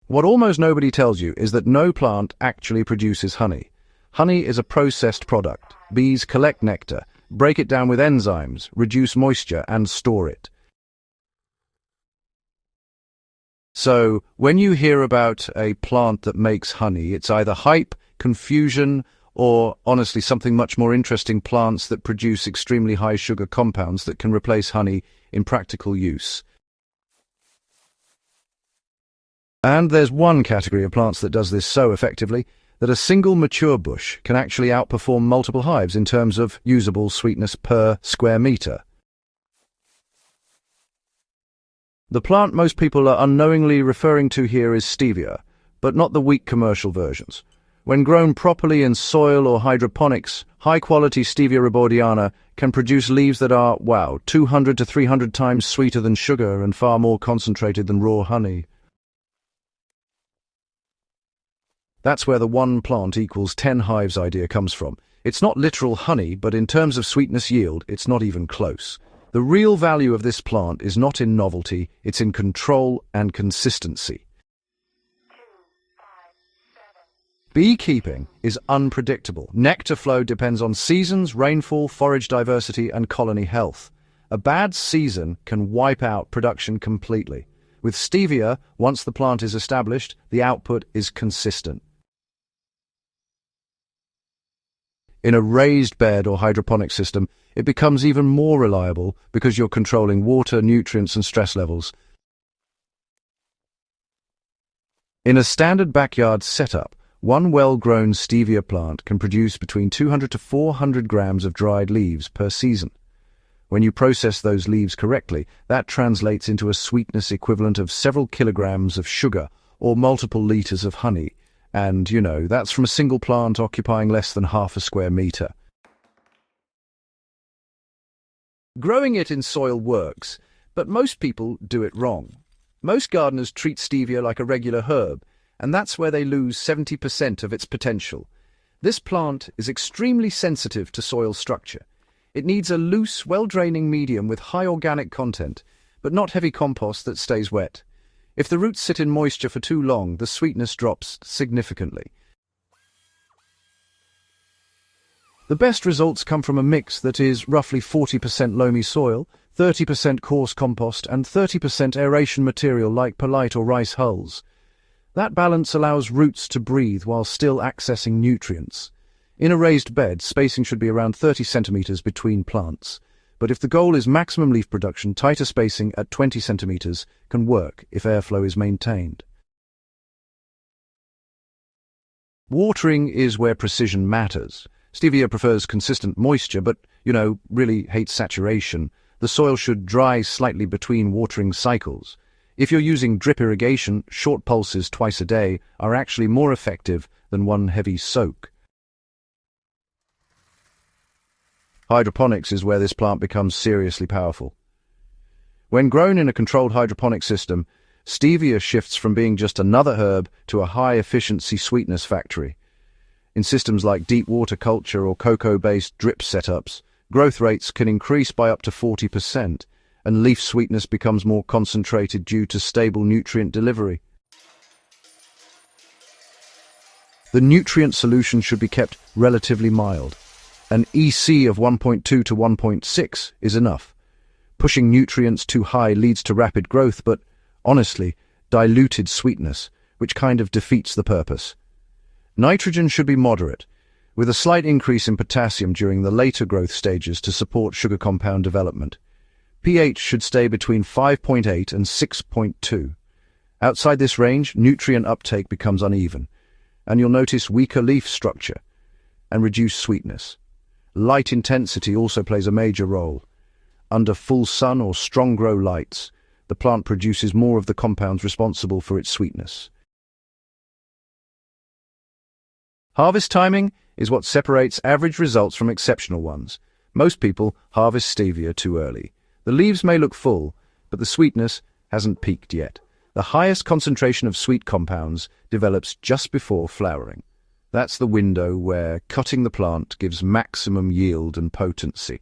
What almost nobody tells you is that no plant actually produces honey. Honey is a processed product. Bees collect nectar, break it down with enzymes, reduce moisture, and store it. So, when you hear about a plant that makes honey, it's either hype, confusion, or, honestly, something much more interesting: plants that produce extremely high sugar compounds that can replace honey in practical use. And there's one category of plants that does this so effectively that a single mature bush can actually outperform multiple hives in terms of usable sweetness per square meter. The plant most people are unknowingly referring to here is stevia, but not the weak commercial versions. When grown properly in soil or hydroponics, high-quality stevia rebaudiana can produce leaves that are, wow, 200 to 300 times sweeter than sugar and far more concentrated than raw honey. That's where the one plant equals 10 hives idea comes from. It's not literal honey, but in terms of sweetness yield, it's not even close. The real value of this plant is not in novelty, it's in control and consistency. Beekeeping is unpredictable. Nectar flow depends on seasons, rainfall, forage diversity, and colony health. A bad season can wipe out production completely. With stevia, once the plant is established, the output is consistent. In a raised bed or hydroponic system, it becomes even more reliable because you're controlling water, nutrients, and stress levels. In a standard backyard setup, one well-grown stevia plant can produce between 200 to 400 grams of dried leaves per season. When you process those leaves correctly, that translates into a sweetness equivalent of several kilograms of sugar or multiple liters of honey. And, that's from a single plant occupying less than half a square meter. Growing it in soil works, but most people do it wrong. Most gardeners treat stevia like a regular herb, and that's where they lose 70% of its potential. This plant is extremely sensitive to soil structure. It needs a loose, well-draining medium with high organic content, but not heavy compost that stays wet. If the roots sit in moisture for too long, the sweetness drops significantly. The best results come from a mix that is roughly 40% loamy soil, 30% coarse compost, and 30% aeration material like perlite or rice hulls. That balance allows roots to breathe while still accessing nutrients. In a raised bed, spacing should be around 30 centimeters between plants. But if the goal is maximum leaf production, tighter spacing at 20 centimeters can work if airflow is maintained. Watering is where precision matters. Stevia prefers consistent moisture, but, really hates saturation. The soil should dry slightly between watering cycles. If you're using drip irrigation, short pulses twice a day are actually more effective than one heavy soak. Hydroponics is where this plant becomes seriously powerful. When grown in a controlled hydroponic system, stevia shifts from being just another herb to a high-efficiency sweetness factory. In systems like deep water culture or cocoa-based drip setups, growth rates can increase by up to 40%, and leaf sweetness becomes more concentrated due to stable nutrient delivery. The nutrient solution should be kept relatively mild. An EC of 1.2 to 1.6 is enough. Pushing nutrients too high leads to rapid growth, but, honestly, diluted sweetness, which kind of defeats the purpose. Nitrogen should be moderate, with a slight increase in potassium during the later growth stages to support sugar compound development. pH should stay between 5.8 and 6.2. Outside this range, nutrient uptake becomes uneven, and you'll notice weaker leaf structure and reduced sweetness. Light intensity also plays a major role. Under full sun or strong grow lights, the plant produces more of the compounds responsible for its sweetness. Harvest timing is what separates average results from exceptional ones. Most people harvest stevia too early. The leaves may look full, but the sweetness hasn't peaked yet. The highest concentration of sweet compounds develops just before flowering. That's the window where cutting the plant gives maximum yield and potency.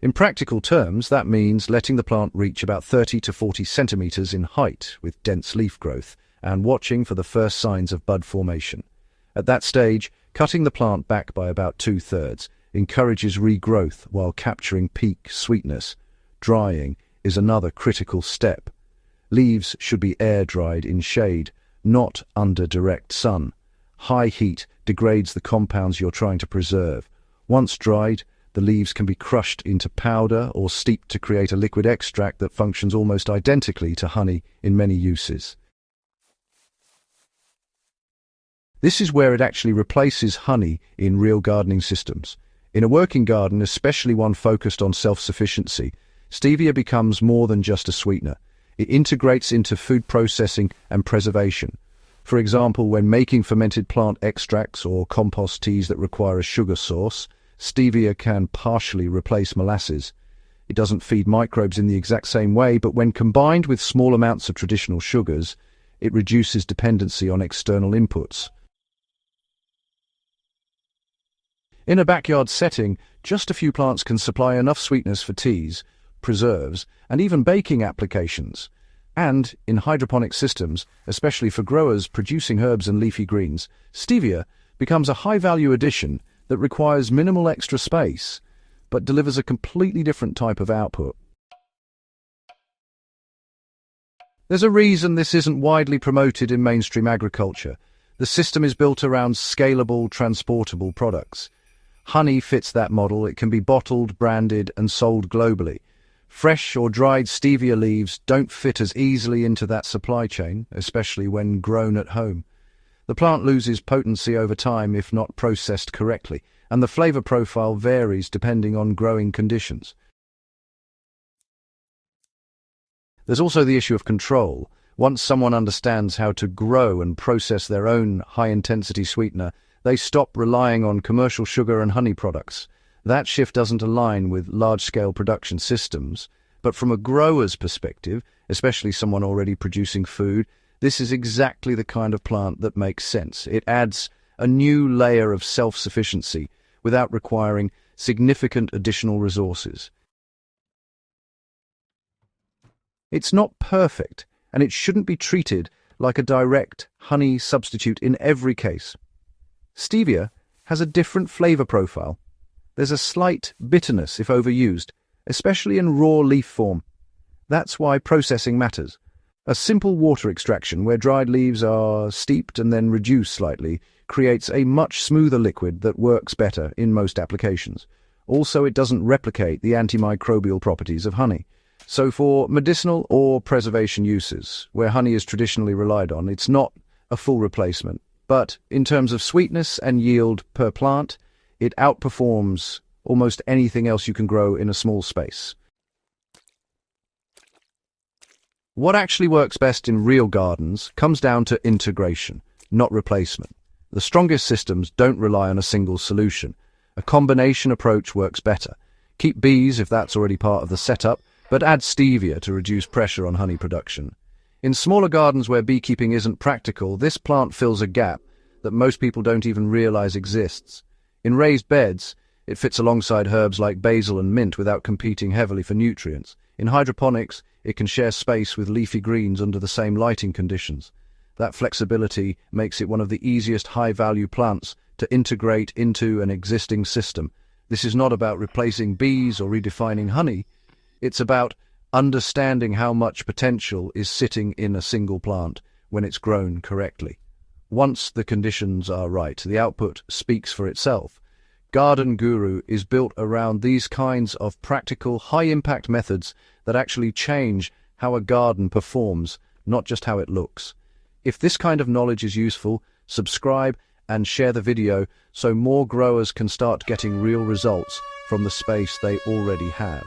In practical terms, that means letting the plant reach about 30 to 40 centimeters in height with dense leaf growth and watching for the first signs of bud formation. At that stage, cutting the plant back by about 2/3 encourages regrowth while capturing peak sweetness. Drying is another critical step. Leaves should be air-dried in shade, not under direct sun. High heat degrades the compounds you're trying to preserve. Once dried, the leaves can be crushed into powder or steeped to create a liquid extract that functions almost identically to honey in many uses. This is where it actually replaces honey in real gardening systems. In a working garden, especially one focused on self-sufficiency, stevia becomes more than just a sweetener. It integrates into food processing and preservation. For example, when making fermented plant extracts or compost teas that require a sugar source, stevia can partially replace molasses. It doesn't feed microbes in the exact same way, but when combined with small amounts of traditional sugars, it reduces dependency on external inputs. In a backyard setting, just a few plants can supply enough sweetness for teas, preserves, and even baking applications. And in hydroponic systems, especially for growers producing herbs and leafy greens, stevia becomes a high-value addition that requires minimal extra space, but delivers a completely different type of output. There's a reason this isn't widely promoted in mainstream agriculture. The system is built around scalable, transportable products. Honey fits that model. It can be bottled, branded, and sold globally. Fresh or dried stevia leaves don't fit as easily into that supply chain, especially when grown at home. The plant loses potency over time if not processed correctly, and the flavor profile varies depending on growing conditions. There's also the issue of control. Once someone understands how to grow and process their own high-intensity sweetener, they stop relying on commercial sugar and honey products. That shift doesn't align with large-scale production systems, but from a grower's perspective, especially someone already producing food, this is exactly the kind of plant that makes sense. It adds a new layer of self-sufficiency without requiring significant additional resources. It's not perfect, and it shouldn't be treated like a direct honey substitute in every case. Stevia has a different flavor profile. There's a slight bitterness if overused, especially in raw leaf form. That's why processing matters. A simple water extraction where dried leaves are steeped and then reduced slightly creates a much smoother liquid that works better in most applications. Also, it doesn't replicate the antimicrobial properties of honey. So for medicinal or preservation uses, where honey is traditionally relied on, it's not a full replacement. But in terms of sweetness and yield per plant, it outperforms almost anything else you can grow in a small space. What actually works best in real gardens comes down to integration, not replacement. The strongest systems don't rely on a single solution. A combination approach works better. Keep bees if that's already part of the setup, but add stevia to reduce pressure on honey production. In smaller gardens where beekeeping isn't practical, this plant fills a gap that most people don't even realize exists. In raised beds, it fits alongside herbs like basil and mint without competing heavily for nutrients. In hydroponics, it can share space with leafy greens under the same lighting conditions. That flexibility makes it one of the easiest high-value plants to integrate into an existing system. This is not about replacing bees or redefining honey. It's about understanding how much potential is sitting in a single plant when it's grown correctly. Once the conditions are right, the output speaks for itself. Garden Guru is built around these kinds of practical, high-impact methods that actually change how a garden performs, not just how it looks. If this kind of knowledge is useful, subscribe and share the video so more growers can start getting real results from the space they already have.